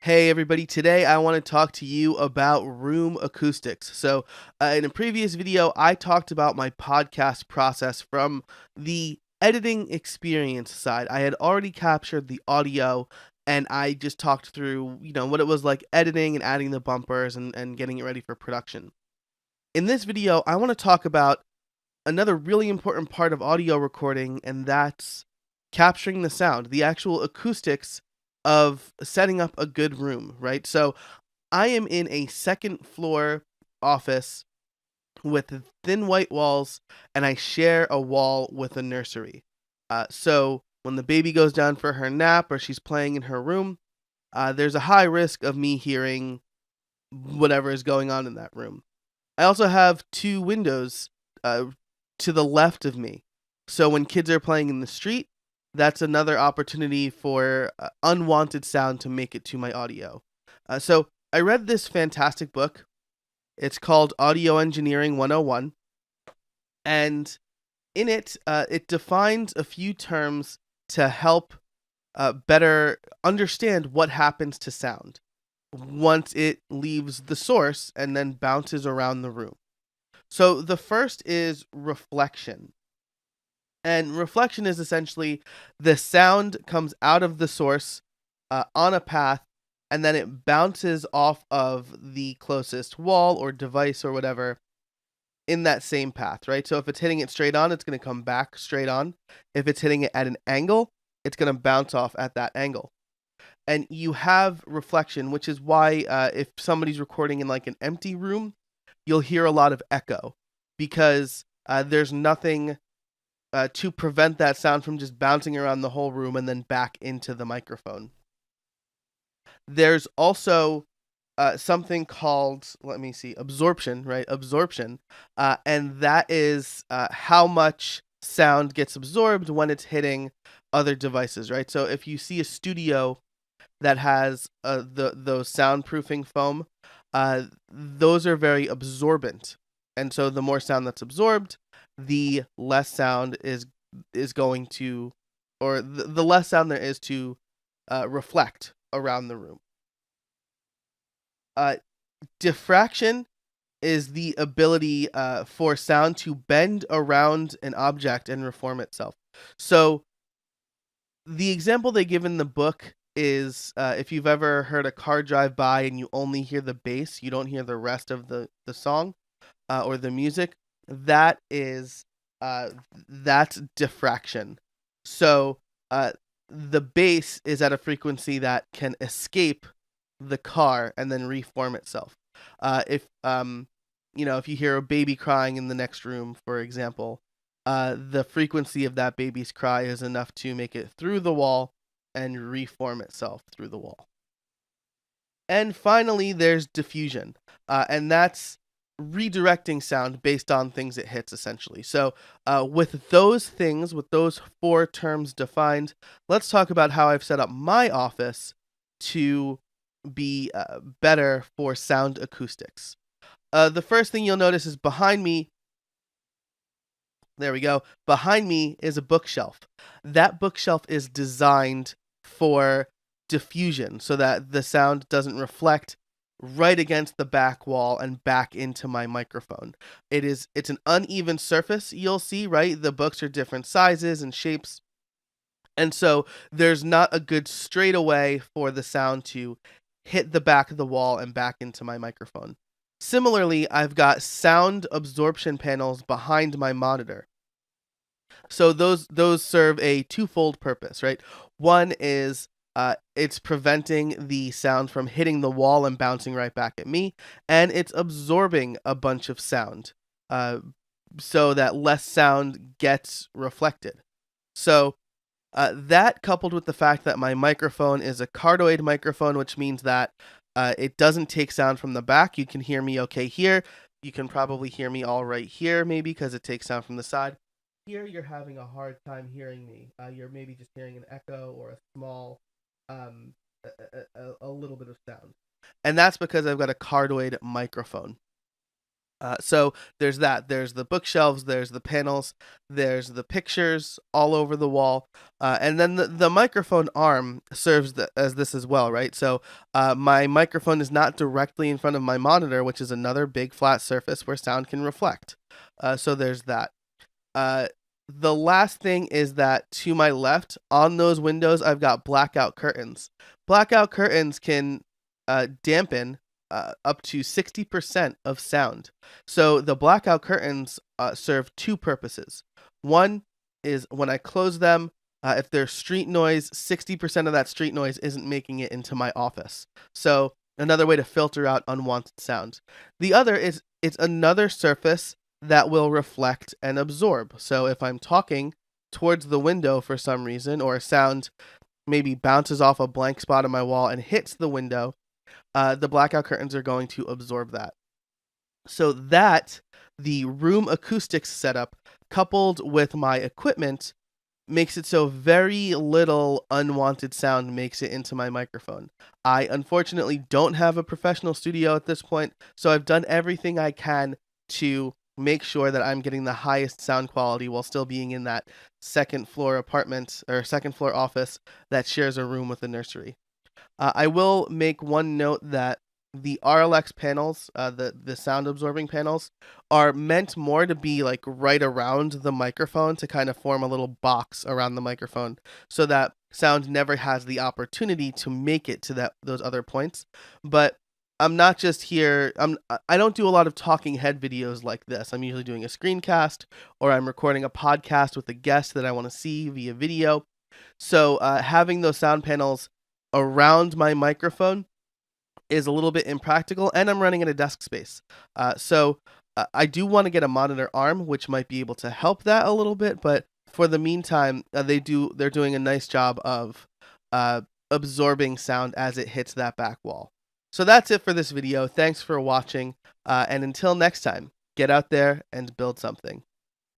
Hey everybody, today I want to talk to you about room acoustics. In a previous video, I talked about my podcast process from the editing experience side. I had already captured the audio and I just talked through, what it was like editing and adding the bumpers and getting it ready for production. In this video, I want to talk about another really important part of audio recording, and that's capturing the sound, the actual acoustics of setting up a good room, right? So I am in a second floor office with thin white walls, and I share a wall with a nursery. So when the baby goes down for her nap or she's playing in her room, there's a high risk of me hearing whatever is going on in that room. I also have two windows uh, to the left of me. So when kids are playing in the street, that's another opportunity for unwanted sound to make it to my audio. So I read this fantastic book. It's called Audio Engineering 101. And in it, it defines a few terms to help better understand what happens to sound once it leaves the source and then bounces around the room. So the first is reflection. And reflection is essentially the sound comes out of the source on a path, and then it bounces off of the closest wall or device or whatever in that same path, right? So if it's hitting it straight on, it's going to come back straight on. If it's hitting it at an angle, it's going to bounce off at that angle. And you have reflection, which is why if somebody's recording in like an empty room, you'll hear a lot of echo because there's nothing to prevent that sound from just bouncing around the whole room and then back into the microphone. There's also something called, let me see, absorption, right? Absorption. And that is how much sound gets absorbed when it's hitting other devices, right? So if you see a studio that has those soundproofing foam, those are very absorbent. And so the more sound that's absorbed, the less sound is going to, or the less sound there is to reflect around the room. Uh, Diffraction is the ability for sound to bend around an object and reform itself. So the example they give in the book is if you've ever heard a car drive by and you only hear the bass, you don't hear the rest of the song or the music. That is that's diffraction. So the bass is at a frequency that can escape the car and then reform itself. If if you hear a baby crying in the next room, for example, the frequency of that baby's cry is enough to make it through the wall and reform itself through the wall. And finally, there's diffusion, and that's redirecting sound based on things it hits, essentially. So, with those things, with those four terms defined, let's talk about how I've set up my office to be better for sound acoustics. The first thing you'll notice is behind me. There we go. Behind me is a bookshelf. That bookshelf is designed for diffusion so that the sound doesn't reflect right against the back wall and back into my microphone. It's an uneven surface, you'll see, right? The books are different sizes and shapes. And so there's not a good straightaway for the sound to hit the back of the wall and back into my microphone. Similarly, I've got sound absorption panels behind my monitor. So those serve a twofold purpose, right? One is it's preventing the sound from hitting the wall and bouncing right back at me, and it's absorbing a bunch of sound, so that less sound gets reflected. So that coupled with the fact that my microphone is a cardioid microphone, which means that it doesn't take sound from the back. You can hear me okay here. You can probably hear me all right here, maybe because it takes sound from the side. Here, you're having a hard time hearing me. You're maybe just hearing an echo or a small, um, a little bit of sound. And that's because I've got a cardioid microphone. So there's that. There's the bookshelves, there's the panels, there's the pictures all over the wall, and then the microphone arm serves as this as well, right? So my microphone is not directly in front of my monitor, which is another big flat surface where sound can reflect. So there's that. Uh, the last thing is that to my left on those windows, I've got blackout curtains. Blackout curtains can dampen up to 60% of sound. So the blackout curtains serve two purposes. One is when I close them, if there's street noise, 60% of that street noise isn't making it into my office. So another way to filter out unwanted sound. The other is it's another surface that will reflect and absorb. So if I'm talking towards the window for some reason, or a sound maybe bounces off a blank spot on my wall and hits the window, the blackout curtains are going to absorb that. So that the room acoustics setup coupled with my equipment makes it so very little unwanted sound makes it into my microphone. I unfortunately don't have a professional studio at this point, so I've done everything I can to make sure that I'm getting the highest sound quality while still being in that second floor apartment or second floor office that shares a room with a nursery. I will make one note that the RLX panels, the sound absorbing panels, are meant more to be like right around the microphone to kind of form a little box around the microphone, so that sound never has the opportunity to make it to those other points. But I'm not just here. I don't do a lot of talking head videos like this. I'm usually doing a screencast, or I'm recording a podcast with a guest that I want to see via video. So having those sound panels around my microphone is a little bit impractical, and I'm running in a desk space. So I do want to get a monitor arm, which might be able to help that a little bit. But for the meantime, they're doing a nice job of absorbing sound as it hits that back wall. So that's it for this video. Thanks for watching, and until next time, get out there and build something.